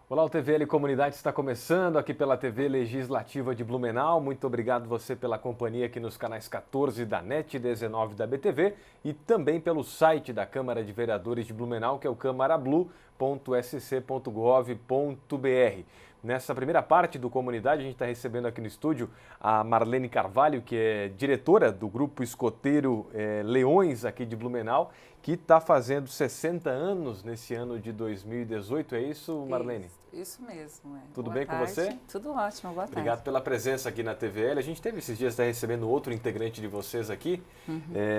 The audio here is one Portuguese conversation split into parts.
Olá, o TVL Comunidade está começando aqui pela TV Legislativa de Blumenau. Muito obrigado você pela companhia aqui nos canais 14 da NET, 19 da BTV e também pelo site da Câmara de Vereadores de Blumenau, que é o câmarablu.sc.gov.br. Nessa primeira parte do Comunidade, a gente está recebendo aqui no estúdio a Marlene Carvalho, que é diretora do Grupo Escoteiro Leões aqui de Blumenau, que está fazendo 60 anos nesse ano de 2018. É isso, Marlene? Isso mesmo. Tudo boa bem tarde. com você? Tudo ótimo, boa Obrigado tarde. pela presença aqui na TVL. A gente teve esses dias recebendo outro integrante de vocês aqui,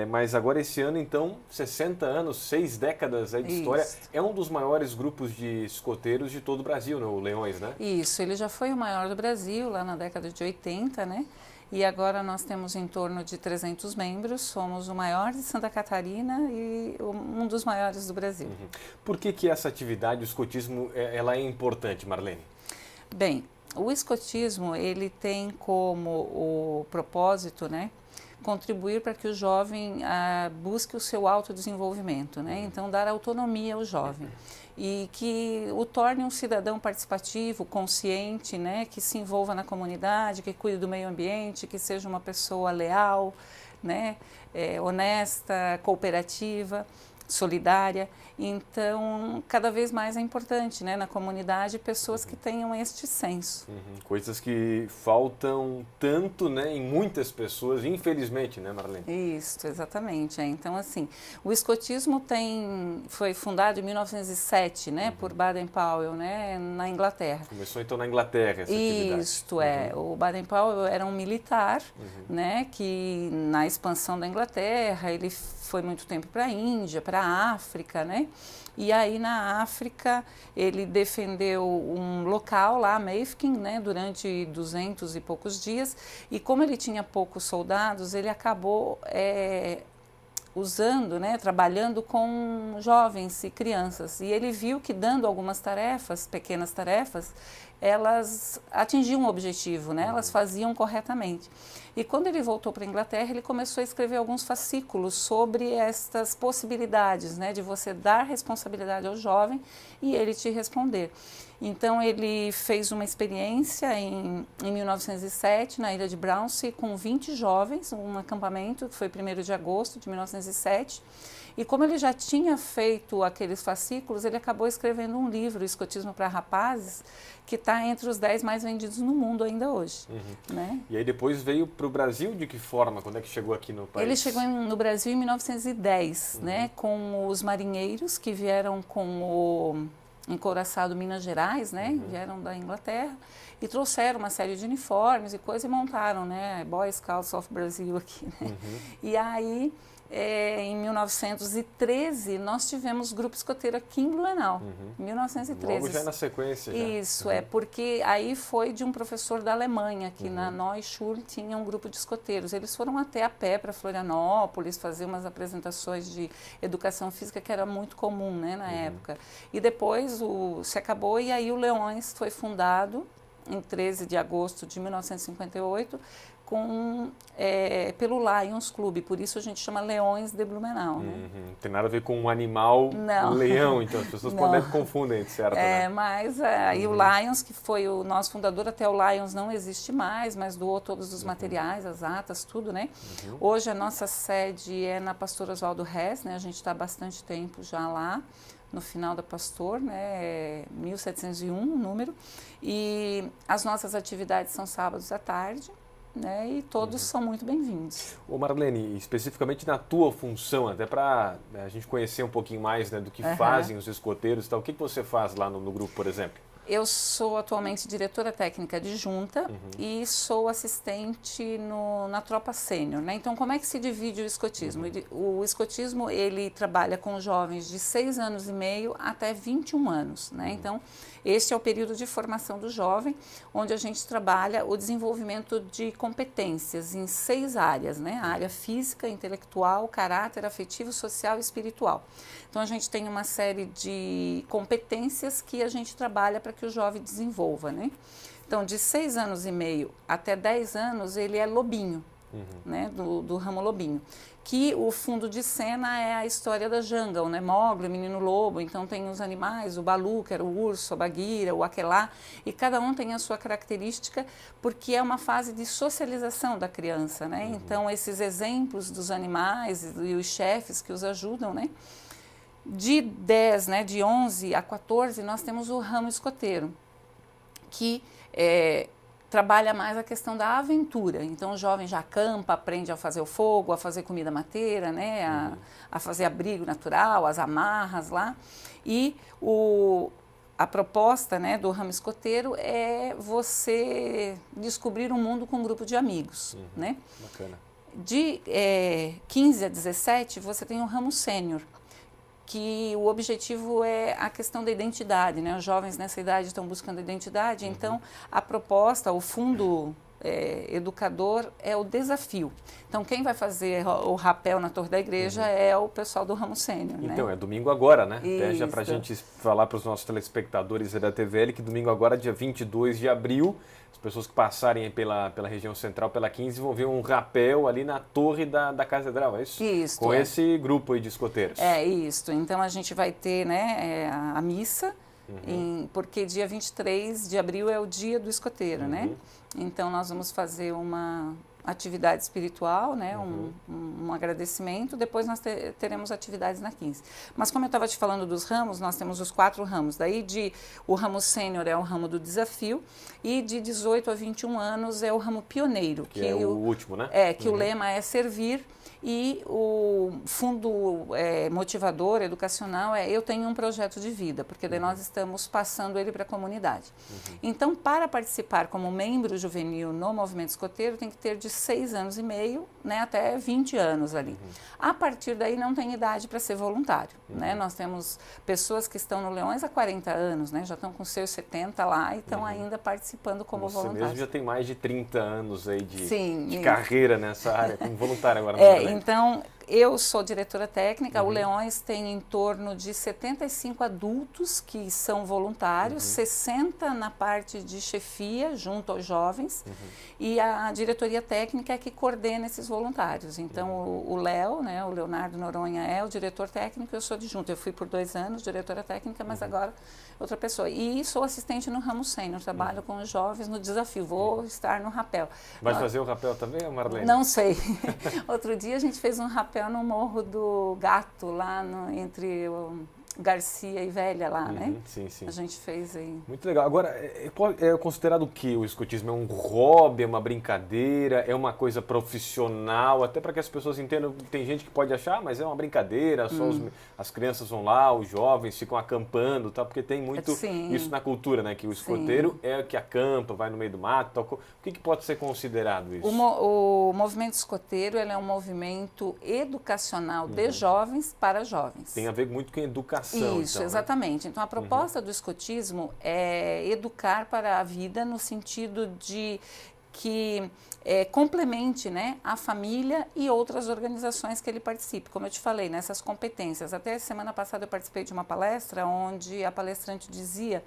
mas agora esse ano, então, 60 anos, 6 décadas aí de história. É um dos maiores grupos de escoteiros de todo o Brasil, né? O Leões, né? Isso, ele já foi o maior do Brasil, lá na década de 80, né? E agora nós temos em torno de 300 membros, somos o maior de Santa Catarina e um dos maiores do Brasil. Por que essa atividade, o escotismo, ela é importante, Marlene? Bem, o escotismo, ele tem como o propósito, né, contribuir para que o jovem busque o seu autodesenvolvimento, né? Então, dar autonomia ao jovem e que o torne um cidadão participativo, consciente, né, que se envolva na comunidade, que cuide do meio ambiente, que seja uma pessoa leal, né, honesta, cooperativa, solidária. Então, cada vez mais é importante, né, na comunidade, pessoas que tenham este senso. Coisas que faltam tanto, né, em muitas pessoas, infelizmente, né, Marlene? Isso, exatamente. Então, assim, o escotismo foi fundado em 1907, né, por Baden-Powell, né, na Inglaterra. Começou, então, na Inglaterra essa atividade. Isto é, o Baden-Powell era um militar, né, que na expansão da Inglaterra, ele foi muito tempo para a Índia, para a África, né? E aí na África ele defendeu um local lá, Mafeking, né, durante 200 e poucos dias. E como ele tinha poucos soldados, ele acabou usando, né, trabalhando com jovens e crianças. E ele viu que dando algumas tarefas, pequenas tarefas, elas atingiam o objetivo, né? Elas faziam corretamente. E quando ele voltou para a Inglaterra, ele começou a escrever alguns fascículos sobre estas possibilidades, né, de você dar responsabilidade ao jovem e ele te responder. Então, ele fez uma experiência em 1907, na ilha de Brownsea, com 20 jovens, um acampamento, que foi 1º de agosto de 1907. E como ele já tinha feito aqueles fascículos, ele acabou escrevendo um livro, Escotismo para Rapazes, que está entre os 10 mais vendidos no mundo ainda hoje. Né? E aí depois veio para o Brasil de que forma? Quando é que chegou aqui no país? Ele chegou no Brasil em 1910, né, com os marinheiros que vieram com o encouraçado Minas Gerais, né, vieram da Inglaterra e trouxeram uma série de uniformes e coisas e montaram, né, Boy Scouts of Brazil aqui, né. E aí, em 1913, nós tivemos grupo escoteiro aqui em Blumenau, em 1913. Logo já na sequência. Isso, porque aí foi de um professor da Alemanha, que na Neuschule tinha um grupo de escoteiros. Eles foram até a pé para Florianópolis fazer umas apresentações de educação física, que era muito comum, né, na época. E depois se acabou e aí o Leões foi fundado em 13 de agosto de 1958, pelo Lions Club, por isso a gente chama Leões de Blumenau. Né? Não tem nada a ver com um animal, leão, então as pessoas confundem, certo? Né? Mas aí o Lions, que foi o nosso fundador, até o Lions não existe mais, mas doou todos os materiais, as atas, tudo, né? Hoje a nossa sede é na Pastor Oswaldo Hess, né? A gente está há bastante tempo já lá, no final da Pastor, né, 1701 o número, e as nossas atividades são sábados à tarde, né, e todos são muito bem-vindos. Ô Marlene, especificamente na tua função, até para a gente conhecer um pouquinho mais, né, do que fazem os escoteiros e tal, o que você faz lá no grupo, por exemplo? Eu sou atualmente diretora técnica adjunta e sou assistente na tropa sênior, né? Então, como é que se divide o escotismo? O escotismo, ele trabalha com jovens de 6 anos e meio até 21 anos, né? Então, este é o período de formação do jovem, onde a gente trabalha o desenvolvimento de competências em 6 áreas, né? A área física, intelectual, caráter, afetivo, social e espiritual. Então, a gente tem uma série de competências que a gente trabalha para que o jovem desenvolva, né? Então, de 6 anos e meio até 10 anos, ele é lobinho, né? Do ramo lobinho. que o fundo de cena é a história da jungle, né? Mowgli, o menino lobo, então tem os animais, o Balu, que era o urso, a Bagheera, o Aquelá, e cada um tem a sua característica, porque é uma fase de socialização da criança, né? Então esses exemplos dos animais e os chefes que os ajudam, né? De 10, né, de 11 a 14, nós temos o ramo escoteiro, que trabalha mais a questão da aventura. Então o jovem já acampa, aprende a fazer o fogo, a fazer comida mateira, né, a fazer abrigo natural, as amarras lá. E a proposta, né, do ramo escoteiro é você descobrir um mundo com um grupo de amigos. Né? Bacana. De 15 a 17, você tem o ramo sênior, que o objetivo é a questão da identidade, né? Os jovens nessa idade estão buscando identidade, então a proposta, o fundo educador é o desafio. Então quem vai fazer o rapel na torre da igreja é o pessoal do ramo sênior. Então, né? é domingo agora, né? Isso. Até já para a gente falar para os nossos telespectadores da TVL que domingo agora, dia 22 de abril, as pessoas que passarem pela região central, pela 15, vão ver um rapel ali na torre da catedral, é isso? Isso. Com esse grupo aí de escoteiros. É isso. Então a gente vai ter, né, a missa, porque dia 23 de abril é o dia do escoteiro, né? Então nós vamos fazer uma atividade espiritual, né, um agradecimento, depois nós teremos atividades na 15. Mas como eu estava te falando dos ramos, nós temos os 4 ramos, daí o ramo sênior é o ramo do desafio e de 18 a 21 anos é o ramo pioneiro. Que é o último, né? Que o lema é servir e o fundo motivador, educacional, eu tenho um projeto de vida, porque daí nós estamos passando ele para a comunidade. Então, para participar como membro juvenil no movimento escoteiro, tem que ter de 6 anos e meio, né, até 20 anos ali. A partir daí não tem idade para ser voluntário. Né? Nós temos pessoas que estão no Leões há 40 anos, né, já estão com seus 70 lá e estão ainda participando como voluntários. Você mesmo já tem mais de 30 anos aí de Sim, carreira nessa área, como voluntário agora. Então, eu sou diretora técnica, o Leões tem em torno de 75 adultos que são voluntários, 60 na parte de chefia, junto aos jovens, e a diretoria técnica é que coordena esses voluntários. Então, o Léo, né, o Leonardo Noronha é o diretor técnico, eu sou adjunta. Eu fui por 2 anos diretora técnica, mas agora outra pessoa. E sou assistente no ramo sênior, trabalho com os jovens no desafio, vou estar no rapel. Vai fazer o rapel também, Marlene? Não sei. Outro dia a gente fez um rapel no Morro do Gato, lá entre o Garcia e Velha lá, né? Sim, sim. A gente fez aí. Muito legal. Agora, é considerado o que o escotismo? É um hobby, é uma brincadeira, é uma coisa profissional? Até para que as pessoas entendam, tem gente que pode achar, mas é uma brincadeira, só as crianças vão lá, os jovens ficam acampando, tá? Porque tem muito isso na cultura, né? Que o escoteiro é o que acampa, vai no meio do mato, tal. O que pode ser considerado isso? O movimento escoteiro ele é um movimento educacional de jovens para jovens. Tem a ver muito com educação. Isso, então, exatamente. Né? Então, a proposta do escotismo é educar para a vida no sentido de que complemente, né, a família e outras organizações que ele participe. Como eu te falei, nessas competências. Até semana passada eu participei de uma palestra onde a palestrante dizia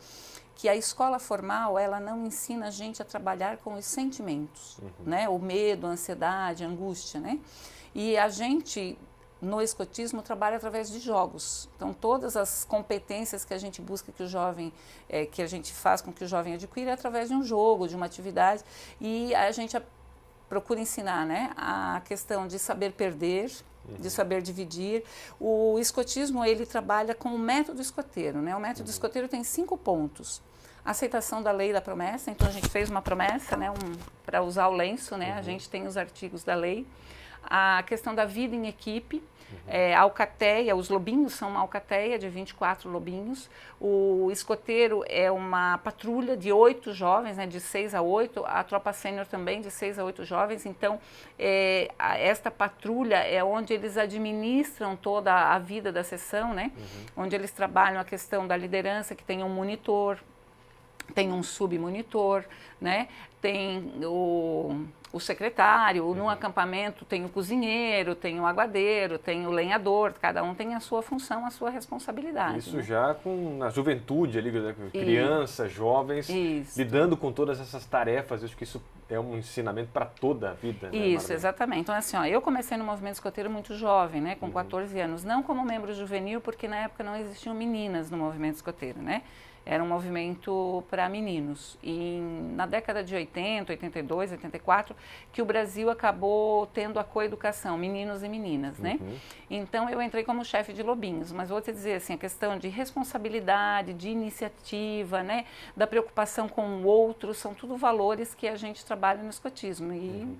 que a escola formal, ela não ensina a gente a trabalhar com os sentimentos, né? O medo, a ansiedade, a angústia, né? E a gente, no escotismo, trabalha através de jogos. Então, todas as competências que a gente busca que o jovem, que a gente faz com que o jovem adquira é através de um jogo, de uma atividade. E a gente procura ensinar, né, a questão de saber perder, de saber dividir. O escotismo, ele trabalha com o método escoteiro, né? O método escoteiro tem 5 pontos. Aceitação da lei e da promessa. Então, a gente fez uma promessa, né, para usar o lenço, né? A gente tem os artigos da lei. A questão da vida em equipe, a alcateia, os lobinhos são uma alcateia de 24 lobinhos. O escoteiro é uma patrulha de 8 jovens, né, de 6 a 8. A tropa sênior também de 6 a 8 jovens. Então, esta patrulha é onde eles administram toda a vida da sessão, né? Onde eles trabalham a questão da liderança, que tem um monitor, tem um submonitor, né? Tem o secretário, no acampamento tem o cozinheiro, tem o aguadeiro, tem o lenhador, cada um tem a sua função, a sua responsabilidade. Isso, né? já com a juventude ali, crianças, jovens, lidando com todas essas tarefas, eu acho que isso é um ensinamento para toda a vida, né, Isso, Marlene? exatamente. Então, assim, ó, eu comecei no movimento escoteiro muito jovem, né, com 14 anos, não como membro juvenil, porque na época não existiam meninas no movimento escoteiro, né? Era um movimento para meninos. E na década de 80, 82, 84, que o Brasil acabou tendo a coeducação, meninos e meninas, né? Então, eu entrei como chefe de lobinhos, mas vou te dizer assim, a questão de responsabilidade, de iniciativa, né, da preocupação com o outro, são tudo valores que a gente trabalha no escotismo e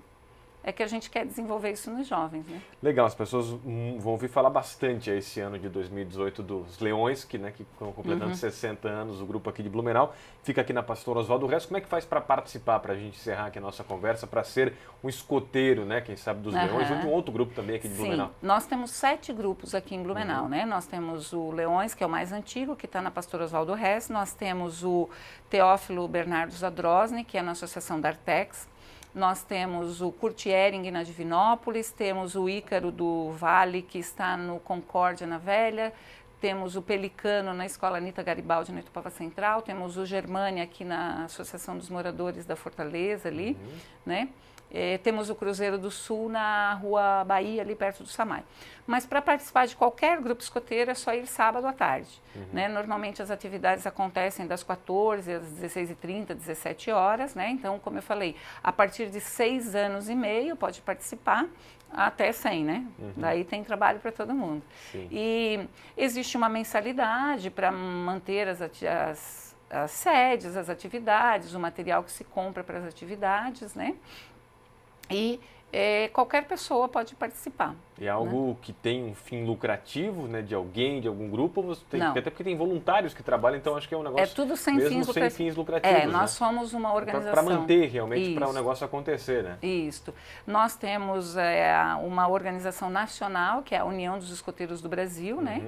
é que a gente quer desenvolver isso nos jovens, né? Legal, as pessoas vão ouvir falar bastante esse ano de 2018 dos Leões, que estão completando 60 anos, o grupo aqui de Blumenau. Fica aqui na Pastor Oswaldo Reis. Como é que faz para participar, para a gente encerrar aqui a nossa conversa, para ser um escoteiro, né, quem sabe, dos Leões, ou de um outro grupo também aqui de Blumenau? Sim, nós temos 7 grupos aqui em Blumenau, né? Nós temos o Leões, que é o mais antigo, que está na Pastor Oswaldo Reis. Nós temos o Teófilo Bernardo Zadrosny, que é na Associação da Artex. Nós temos o Kurt Ehring na Divinópolis, temos o Ícaro do Vale, que está no Concórdia, na Velha, temos o Pelicano na Escola Anita Garibaldi, na Itupava Central, temos o Germânia aqui na Associação dos Moradores da Fortaleza, ali, né? Temos o Cruzeiro do Sul na Rua Bahia, ali perto do Samai. Mas para participar de qualquer grupo escoteiro é só ir sábado à tarde. Né? Normalmente as atividades acontecem das 14 às 16h30, 17 horas. Né? Então, como eu falei, a partir de 6 anos e meio pode participar até 100, né? Daí tem trabalho para todo mundo. Sim. E existe uma mensalidade para manter as sedes, as atividades, o material que se compra para as atividades, né? E qualquer pessoa pode participar. É algo que tem um fim lucrativo, né, de alguém, de algum grupo? Ou você tem, Não. até porque tem voluntários que trabalham, então acho que é um negócio tudo sem mesmo sem fins lucrativos. nós né? somos uma organização. Para manter realmente, para o Isso. negócio acontecer, né? Isso. Nós temos uma organização nacional, que é a União dos Escoteiros do Brasil, né?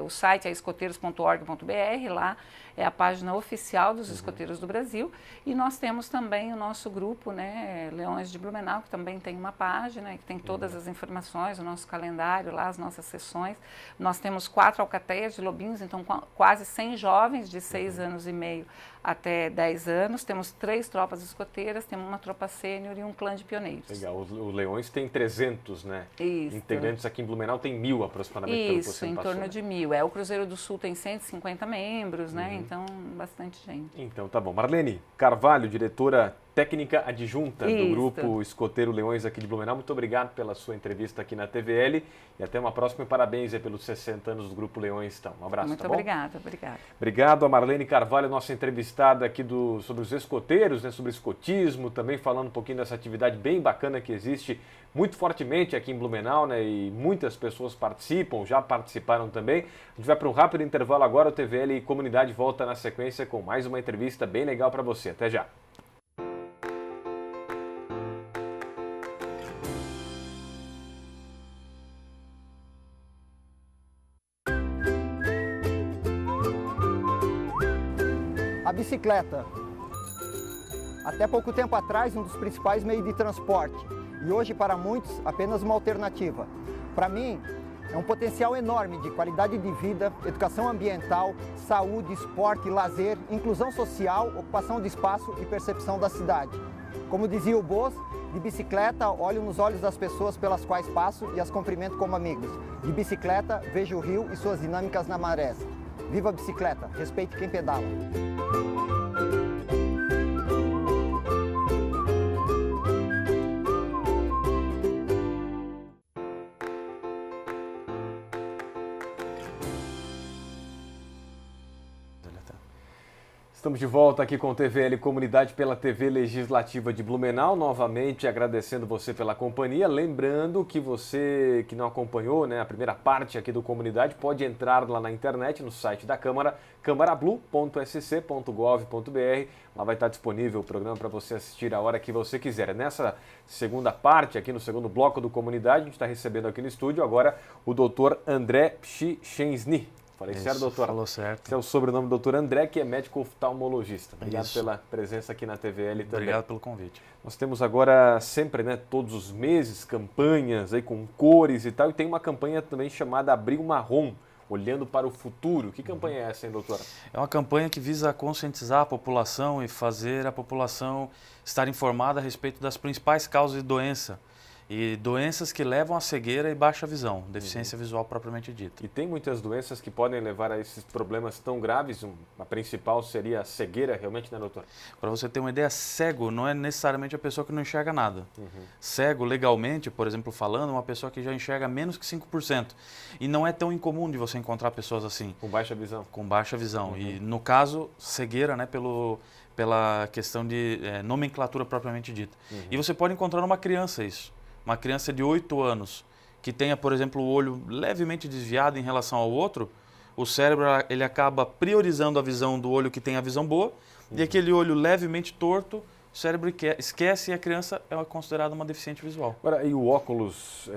O site é escoteiros.org.br, lá é a página oficial dos escoteiros do Brasil. E nós temos também o nosso grupo, né, Leões de Blumenau, que também tem uma página, que tem todas as informações, o nosso calendário lá, as nossas sessões. Nós temos 4 alcateias de lobinhos, então quase 100 jovens de 6 anos e meio até 10 anos. Temos 3 tropas escoteiras, temos uma tropa sênior e um clã de pioneiros. Legal. O Leões tem 300, né? Isso. Integrantes aqui em Blumenau tem 1.000 aproximadamente. pelo que Isso, você em passou, torno né? de 1.000. O Cruzeiro do Sul tem 150 membros, né? Então, bastante gente. Então tá bom. Marlene Carvalho, diretora técnica adjunta do Isso. Grupo Escoteiro Leões aqui de Blumenau. Muito obrigado pela sua entrevista aqui na TVL e até uma próxima e parabéns aí pelos 60 anos do Grupo Leões. Então, um abraço, Muito tá bom? obrigada. Obrigado a Marlene Carvalho, nossa entrevistada aqui sobre os escoteiros, né, sobre escotismo, também falando um pouquinho dessa atividade bem bacana que existe muito fortemente aqui em Blumenau, né, e muitas pessoas participam, já participaram também. A gente vai para um rápido intervalo agora, o TVL Comunidade volta na sequência com mais uma entrevista bem legal para você. Até já! A bicicleta, até pouco tempo atrás, um dos principais meios de transporte e hoje para muitos apenas uma alternativa. Para mim, é um potencial enorme de qualidade de vida, educação ambiental, saúde, esporte, lazer, inclusão social, ocupação de espaço e percepção da cidade. Como dizia o Boas, de bicicleta olho nos olhos das pessoas pelas quais passo e as cumprimento como amigos. De bicicleta vejo o rio e suas dinâmicas na maré. Viva a bicicleta, respeite quem pedala. Estamos de volta aqui com o TVL Comunidade pela TV Legislativa de Blumenau, novamente agradecendo você pela companhia, lembrando que você que não acompanhou, né, a primeira parte aqui do Comunidade pode entrar lá na internet, no site da Câmara, câmarablu.sc.gov.br, lá vai estar disponível o programa para você assistir a hora que você quiser. Nessa segunda parte, aqui no segundo bloco do Comunidade, a gente está recebendo aqui no estúdio agora o doutor André Pchichensny. Falei certo, doutor? Falou certo. Esse é o sobrenome do doutor André, que é médico oftalmologista. Obrigado Isso. pela presença aqui na TVL também. Obrigado pelo convite. Nós temos agora sempre, né, todos os meses, campanhas aí com cores e tal, e tem uma campanha também chamada Abril Marrom. olhando para o futuro. Que campanha é essa, hein, doutora? É uma campanha que visa conscientizar a população e fazer a população estar informada a respeito das principais causas de doença. E doenças que levam à cegueira e baixa visão, deficiência visual propriamente dita. E tem muitas doenças que podem levar a esses problemas tão graves? A principal seria a cegueira, realmente, né, doutor? Para você ter uma ideia, cego não é necessariamente a pessoa que não enxerga nada. Cego, legalmente, por exemplo, falando, é uma pessoa que já enxerga menos que 5%. E não é tão incomum de você encontrar pessoas assim. Com baixa visão. Com baixa visão. E, no caso, cegueira, né, pela questão de nomenclatura propriamente dita. E você pode encontrar numa criança isso. Uma criança de 8 anos que tenha, por exemplo, o olho levemente desviado em relação ao outro, o cérebro ele acaba priorizando a visão do olho que tem a visão boa e aquele olho levemente torto, o cérebro esquece e a criança é considerada uma deficiente visual. Agora, e o óculos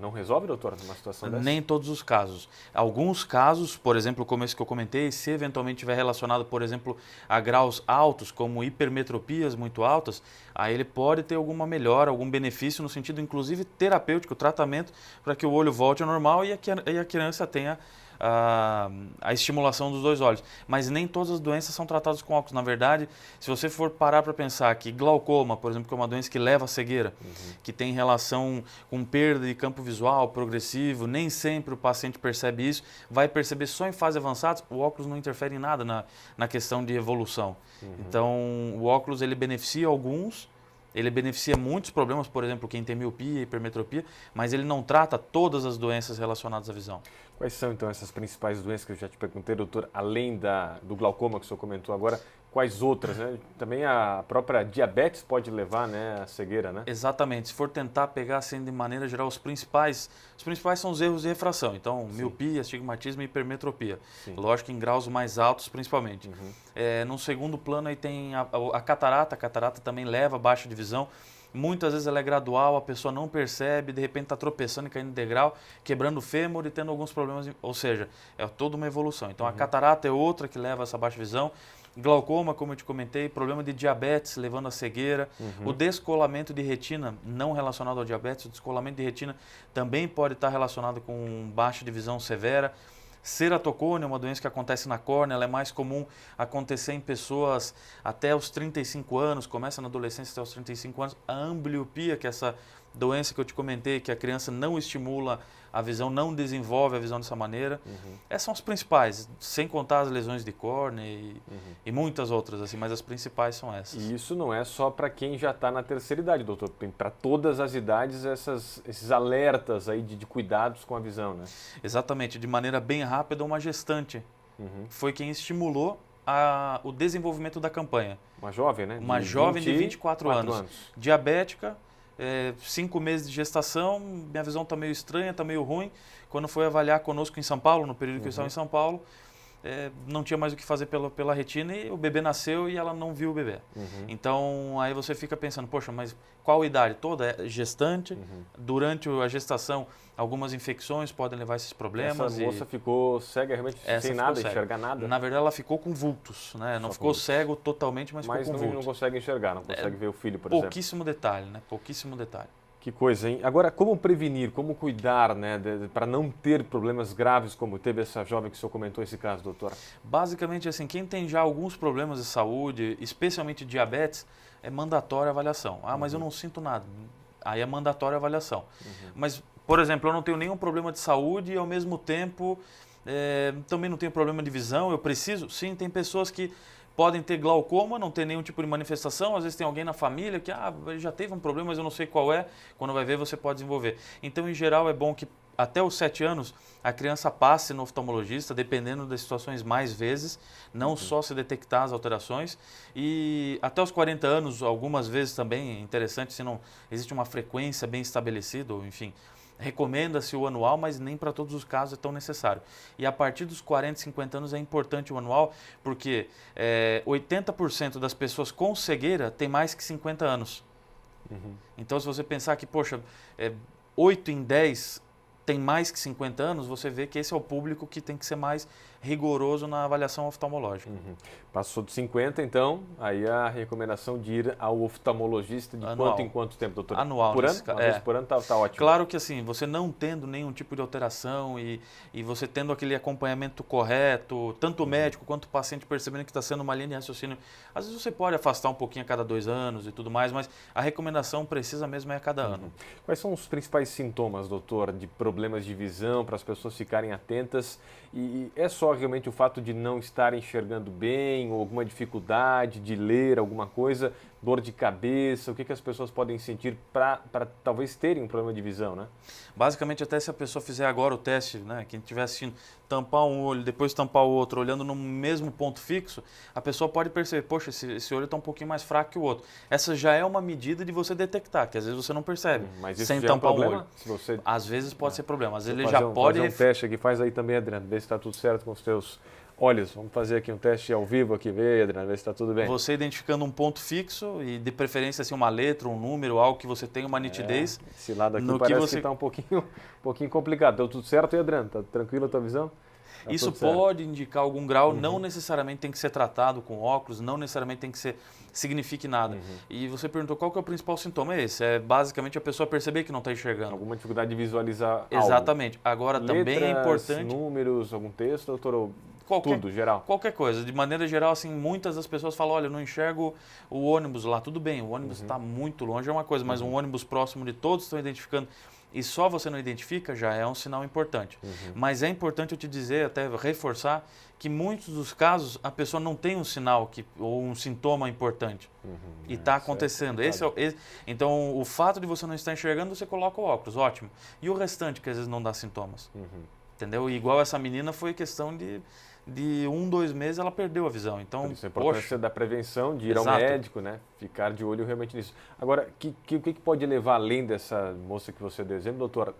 não resolve, doutor, numa situação dessa? Nem todos os casos. Alguns casos, por exemplo, como esse que eu comentei, se eventualmente estiver relacionado, por exemplo, a graus altos, como hipermetropias muito altas, aí ele pode ter alguma melhora, algum benefício no sentido, inclusive, terapêutico, tratamento, para que o olho volte ao normal e a criança tenha a estimulação dos dois olhos. Mas nem todas as doenças são tratadas com óculos. Na verdade, se você for parar para pensar que glaucoma, por exemplo, que é uma doença que leva à cegueira, que tem relação com perda de campo visual progressivo, nem sempre o paciente percebe isso, vai perceber só em fase avançada, o óculos não interfere em nada na questão de evolução. Então, o óculos ele beneficia alguns, ele beneficia muitos problemas, por exemplo, quem tem miopia, hipermetropia, mas ele não trata todas as doenças relacionadas à visão. Quais são, então, essas principais doenças que eu já te perguntei, doutor, além do glaucoma que o senhor comentou agora, quais outras, né? Também a própria diabetes pode levar, né, à cegueira, né? Exatamente. Se for tentar pegar, assim, de maneira geral, os principais são os erros de refração. Então, miopia, astigmatismo e hipermetropia. Lógico que em graus mais altos, principalmente. No segundo plano, aí tem a catarata. A catarata também leva a baixa de visão. Muitas vezes ela é gradual, a pessoa não percebe, de repente está tropeçando e caindo de degrau, quebrando o fêmur e tendo alguns problemas, ou seja, é toda uma evolução. Então a catarata é outra que leva a essa baixa visão. Glaucoma, como eu te comentei, problema de diabetes levando à cegueira, o descolamento de retina não relacionado ao diabetes, o descolamento de retina também pode estar relacionado com baixa de visão severa. Ceratocone é uma doença que acontece na córnea, ela é mais comum acontecer em pessoas até os 35 anos, começa na adolescência até os 35 anos. A ambliopia, que é essa doença que eu te comentei, que a criança não estimula a visão, não desenvolve a visão dessa maneira. Essas são as principais, sem contar as lesões de córnea e muitas outras, assim, mas as principais são essas. E isso não é só para quem já está na terceira idade, doutor. Tem para todas as idades esses alertas aí de cuidados com a visão, né? Exatamente. De maneira bem rápida, uma gestante foi quem estimulou o desenvolvimento da campanha. Uma jovem, né? Uma jovem de 24 anos. Diabética, 5 meses de gestação, minha visão está meio estranha, está meio ruim. Quando foi avaliar conosco em São Paulo, no período que eu estava em São Paulo, não tinha mais o que fazer pela retina e o bebê nasceu e ela não viu o bebê. Então, aí você fica pensando, poxa, mas qual a idade? Toda é gestante, durante a gestação algumas infecções podem levar a esses problemas. Essa moça ficou cega, realmente sem nada, enxergar nada? Na verdade, ela ficou com vultos, né? Não ficou cego totalmente, mas ficou com vultos. Mas não consegue enxergar, não consegue ver o filho, por exemplo. Pouquíssimo detalhe, né? Pouquíssimo detalhe. Que coisa, hein? Agora, como prevenir, como cuidar, né, para não ter problemas graves como teve essa jovem que o senhor comentou esse caso, doutora? Basicamente, assim, quem tem já alguns problemas de saúde, especialmente diabetes, é mandatória a avaliação. Ah, mas eu não sinto nada. Aí é mandatória a avaliação. Mas, por exemplo, eu não tenho nenhum problema de saúde e, ao mesmo tempo, também não tenho problema de visão, eu preciso? Sim, tem pessoas que podem ter glaucoma, não ter nenhum tipo de manifestação, às vezes tem alguém na família que já teve um problema, mas eu não sei qual é, quando vai ver você pode desenvolver. Então, em geral, é bom que até os 7 anos a criança passe no oftalmologista, dependendo das situações mais vezes, não só se detectar as alterações. E até os 40 anos, algumas vezes também, é interessante, se não existe uma frequência bem estabelecida, ou enfim, recomenda-se o anual, mas nem para todos os casos é tão necessário. E a partir dos 40, 50 anos é importante o anual, porque 80% das pessoas com cegueira têm mais que 50 anos. Então, se você pensar que, poxa, 8 em 10 tem mais que 50 anos, você vê que esse é o público que tem que ser mais rigoroso na avaliação oftalmológica. Passou de 50, então, aí a recomendação de ir ao oftalmologista de quanto em quanto tempo, doutor? Anual. Por ano? Uma vez por ano tá ótimo. Claro que assim, você não tendo nenhum tipo de alteração e você tendo aquele acompanhamento correto, tanto o médico quanto o paciente percebendo que está sendo uma linha de raciocínio, às vezes você pode afastar um pouquinho a cada 2 anos e tudo mais, mas a recomendação precisa mesmo é a cada ano. Quais são os principais sintomas, doutor, de problemas de visão, para as pessoas ficarem atentas? E é só realmente o fato de não estarem enxergando bem, ou alguma dificuldade de ler alguma coisa, dor de cabeça? O que as pessoas podem sentir para talvez terem um problema de visão, né? Basicamente, até se a pessoa fizer agora o teste, né, quem estiver assistindo, tampar um olho, depois tampar o outro, olhando no mesmo ponto fixo, a pessoa pode perceber, poxa, esse olho está um pouquinho mais fraco que o outro. Essa já é uma medida de você detectar, que às vezes você não percebe, mas isso sem já tampar é um problema? o olho. Se você... Às vezes pode ser problema, às vezes ele já pode... Fazer um teste aqui, faz aí também, Adriano, vê se está tudo certo com os teus olhos. Vamos fazer aqui um teste ao vivo aqui, vê, Adriano, vê se está tudo bem. Você identificando um ponto fixo e de preferência assim, uma letra, um número, algo que você tenha uma nitidez. Esse lado aqui parece que está um pouquinho complicado. Deu tudo certo, Adriano? Está tranquilo a tua visão? Tá isso pode indicar algum grau, não necessariamente tem que ser tratado com óculos, não necessariamente tem que ser, signifique nada. E você perguntou qual que é o principal sintoma? É esse, é basicamente a pessoa perceber que não está enxergando. Alguma dificuldade de visualizar Exatamente. algo. Agora Letras, também é importante... números, algum texto, doutor? Tudo, geral? Qualquer coisa. De maneira geral, assim, muitas das pessoas falam, olha, eu não enxergo o ônibus lá. Tudo bem, o ônibus está muito longe, é uma coisa, mas um ônibus próximo de todos estão identificando e só você não identifica, já é um sinal importante. Mas é importante eu te dizer, até reforçar, que muitos dos casos a pessoa não tem um sinal ou um sintoma importante. E está acontecendo. Então, o fato de você não estar enxergando, você coloca o óculos, ótimo. E o restante, que às vezes não dá sintomas. Entendeu? E igual essa menina, foi questão de 1, 2 meses ela perdeu a visão. Então, isso é a importância da prevenção, de ir ao médico, né? Ficar de olho realmente nisso. Agora, o que pode levar além dessa moça que você deu exemplo, doutor?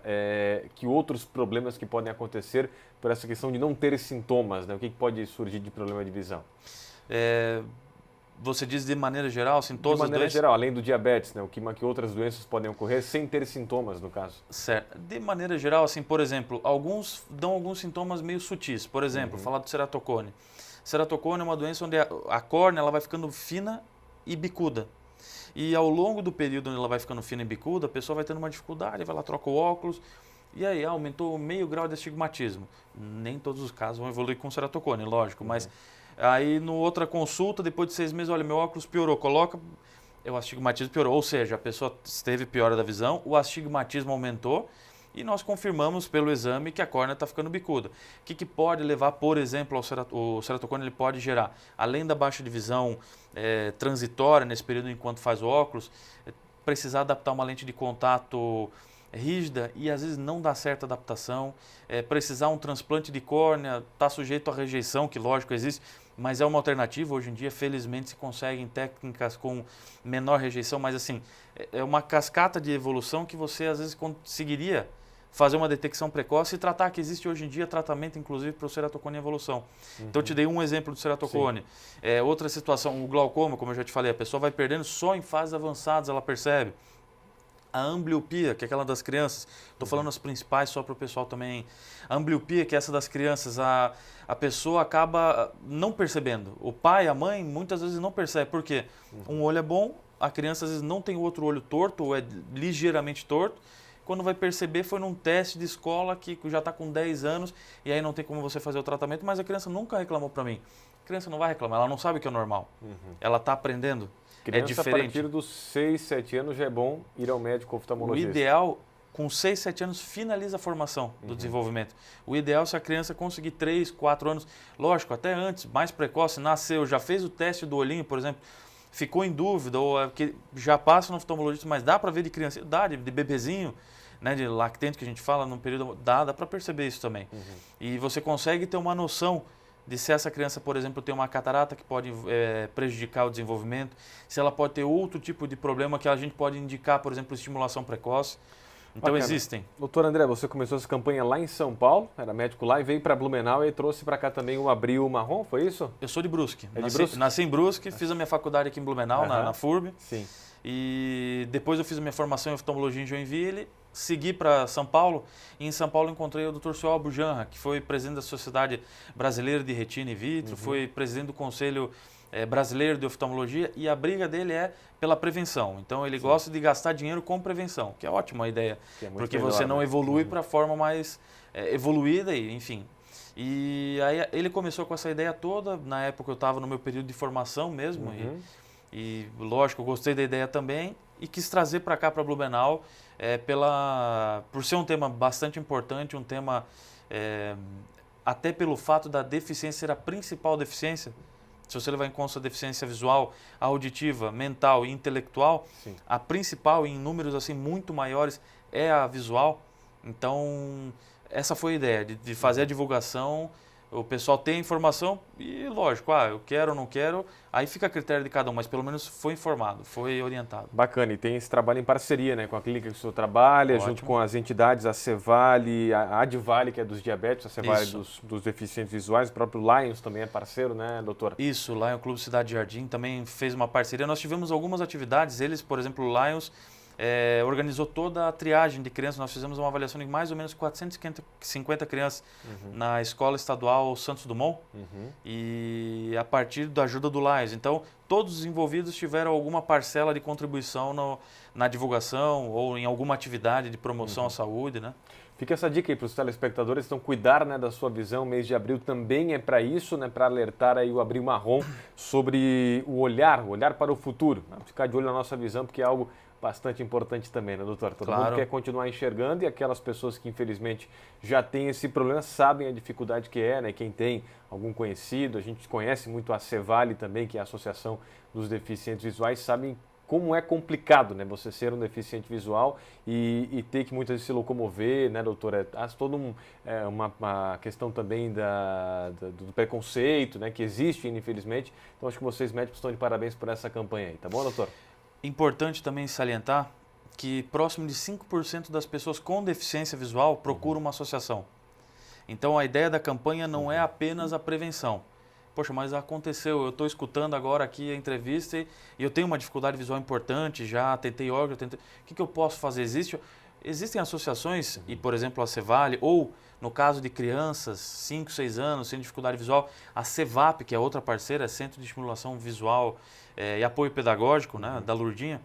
Que outros problemas que podem acontecer por essa questão de não ter sintomas, né? O que pode surgir de problema de visão? Você diz de maneira geral, assim, todas as doenças? De maneira geral, além do diabetes, né? Que outras doenças podem ocorrer sem ter sintomas, no caso? Certo. De maneira geral, assim, por exemplo, alguns dão alguns sintomas meio sutis. Por exemplo, falar do ceratocone. Ceratocone é uma doença onde a córnea ela vai ficando fina e bicuda. E ao longo do período onde ela vai ficando fina e bicuda, a pessoa vai tendo uma dificuldade, vai lá, troca o óculos, e aí aumentou meio grau de astigmatismo. Nem todos os casos vão evoluir com ceratocone, lógico, mas... Aí, no outra consulta, depois de 6 meses, olha, meu óculos piorou, coloca, o astigmatismo piorou. Ou seja, a pessoa teve piora da visão, o astigmatismo aumentou e nós confirmamos pelo exame que a córnea está ficando bicuda. O que pode levar, por exemplo, o ceratocone ele pode gerar? Além da baixa de visão transitória nesse período enquanto faz o óculos, precisar adaptar uma lente de contato rígida e às vezes não dá certa adaptação, precisar um transplante de córnea, está sujeito à rejeição, que lógico existe, mas é uma alternativa. Hoje em dia, felizmente, se conseguem técnicas com menor rejeição, mas assim, é uma cascata de evolução que você às vezes conseguiria fazer uma detecção precoce e tratar, que existe hoje em dia tratamento, inclusive, para o ceratocone em evolução. Então, eu te dei um exemplo do ceratocone. Outra situação, o glaucoma, como eu já te falei, a pessoa vai perdendo só em fases avançadas, ela percebe. A ambliopia, que é aquela das crianças, estou falando as principais só para o pessoal também. A ambliopia, que é essa das crianças, a pessoa acaba não percebendo. O pai, a mãe, muitas vezes não percebe. Por quê? Um olho é bom, a criança às vezes não tem o outro olho torto ou é ligeiramente torto. Quando vai perceber, foi num teste de escola que já está com 10 anos e aí não tem como você fazer o tratamento, mas a criança nunca reclamou para mim. A criança não vai reclamar, ela não sabe o que é normal. Ela está aprendendo. Criança, diferente. A partir dos 6, 7 anos já é bom ir ao médico oftalmologista. O ideal, com 6, 7 anos, finaliza a formação do desenvolvimento. O ideal é se a criança conseguir 3, 4 anos, lógico, até antes, mais precoce, nasceu, já fez o teste do olhinho, por exemplo, ficou em dúvida, ou que já passa no oftalmologista, mas dá para ver de criança, idade, de bebezinho, né, de lactente que a gente fala, num período, dá para perceber isso também. E você consegue ter uma noção de se essa criança, por exemplo, tem uma catarata que pode prejudicar o desenvolvimento, se ela pode ter outro tipo de problema que a gente pode indicar, por exemplo, estimulação precoce. Então Bacana. existem. Doutor André, você começou essa campanha lá em São Paulo, era médico lá, e veio para Blumenau e trouxe para cá também o Abril Marrom, foi isso? Eu sou de Brusque. É de Brusque? Nasci em Brusque, fiz a minha faculdade aqui em Blumenau, na FURB. Sim. E depois eu fiz a minha formação em oftalmologia em Joinville, segui para São Paulo, e em São Paulo encontrei o Dr. Suel Bujanra, que foi presidente da Sociedade Brasileira de Retina e Vitro, foi presidente do Conselho Brasileiro de Oftalmologia, e a briga dele é pela prevenção. Então ele gosta de gastar dinheiro com prevenção, que é ótima ideia, porque melhor, você não né? evolui para a forma mais evoluída, e, enfim. E aí ele começou com essa ideia toda, na época eu estava no meu período de formação mesmo, e lógico, eu gostei da ideia também, e quis trazer para cá, para Blumenau, por ser um tema bastante importante, um tema até pelo fato da deficiência ser a principal deficiência. Se você levar em conta a deficiência visual, auditiva, mental e intelectual, Sim. a principal, em números assim muito maiores, é a visual. Então, essa foi a ideia, de fazer a divulgação, o pessoal ter a informação e, lógico, eu quero ou não quero, aí fica a critério de cada um, mas pelo menos foi informado, foi orientado. Bacana, e tem esse trabalho em parceria, né, com a clínica que o senhor trabalha, junto com as entidades, a Cevale, a Advale, que é dos diabéticos, a Cevale dos deficientes visuais, o próprio Lions também é parceiro, né, doutor? Isso, o Lions Clube Cidade Jardim também fez uma parceria. Nós tivemos algumas atividades, eles, por exemplo, o Lions organizou toda a triagem de crianças. Nós fizemos uma avaliação de mais ou menos 450 crianças na Escola Estadual Santos Dumont, e a partir da ajuda do Lions. Então, todos os envolvidos tiveram alguma parcela de contribuição na divulgação ou em alguma atividade de promoção à saúde, né? Fica essa dica aí para os telespectadores, então cuidar, né, da sua visão. O mês de abril também é para isso, né, para alertar aí o Abril Marrom sobre o olhar para o futuro, né? Ficar de olho na nossa visão, porque é algo bastante importante também, né, doutor? Todo mundo quer continuar enxergando, e aquelas pessoas que infelizmente já têm esse problema sabem a dificuldade que é, né? Quem tem algum conhecido, a gente conhece muito a Cevale também, que é a Associação dos Deficientes Visuais, sabem como é complicado, né, você ser um deficiente visual e ter que muitas vezes se locomover, né, doutor? Há toda uma questão também do preconceito, né, que existe, infelizmente. Então acho que vocês médicos estão de parabéns por essa campanha aí, tá bom, doutor? Importante também salientar que próximo de 5% das pessoas com deficiência visual procuram uma associação. Então a ideia da campanha não é apenas a prevenção. Poxa, mas aconteceu, eu estou escutando agora aqui a entrevista e eu tenho uma dificuldade visual importante, já tentei órgão, o que eu posso fazer? Existem associações, e por exemplo a Cevale, ou no caso de crianças, 5, 6 anos, sem dificuldade visual, a CEVAP, que é outra parceira, Centro de Estimulação Visual e Apoio Pedagógico, né, da Lourdinha.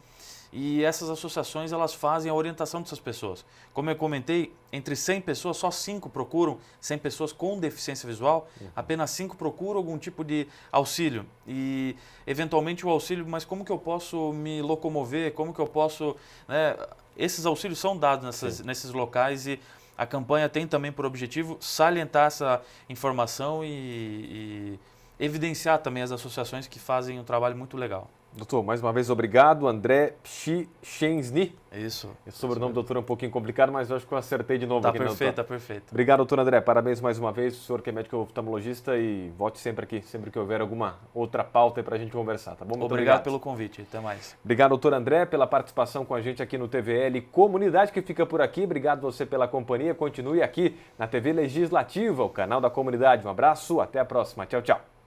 E essas associações, elas fazem a orientação dessas pessoas. Como eu comentei, entre 100 pessoas, só 5 procuram, 100 pessoas com deficiência visual, apenas 5 procuram algum tipo de auxílio. E, eventualmente, o auxílio, mas como que eu posso me locomover, como que eu posso... né? Esses auxílios são dados nesses locais, e a campanha tem também por objetivo salientar essa informação e evidenciar também as associações que fazem um trabalho muito legal. Doutor, mais uma vez obrigado. André Pchichensny. Isso. O sobrenome do doutor é um pouquinho complicado, mas eu acho que eu acertei de novo. Tá aqui, perfeito, doutor. tá perfeito. Obrigado, doutor André. Parabéns mais uma vez. O senhor que é médico oftalmologista, e volte sempre aqui, sempre que houver alguma outra pauta aí pra gente conversar, tá bom? Muito obrigado pelo convite. Até mais. Obrigado, doutor André, pela participação com a gente aqui no TVL Comunidade, que fica por aqui. Obrigado você pela companhia. Continue aqui na TV Legislativa, o canal da comunidade. Um abraço, até a próxima. Tchau, tchau.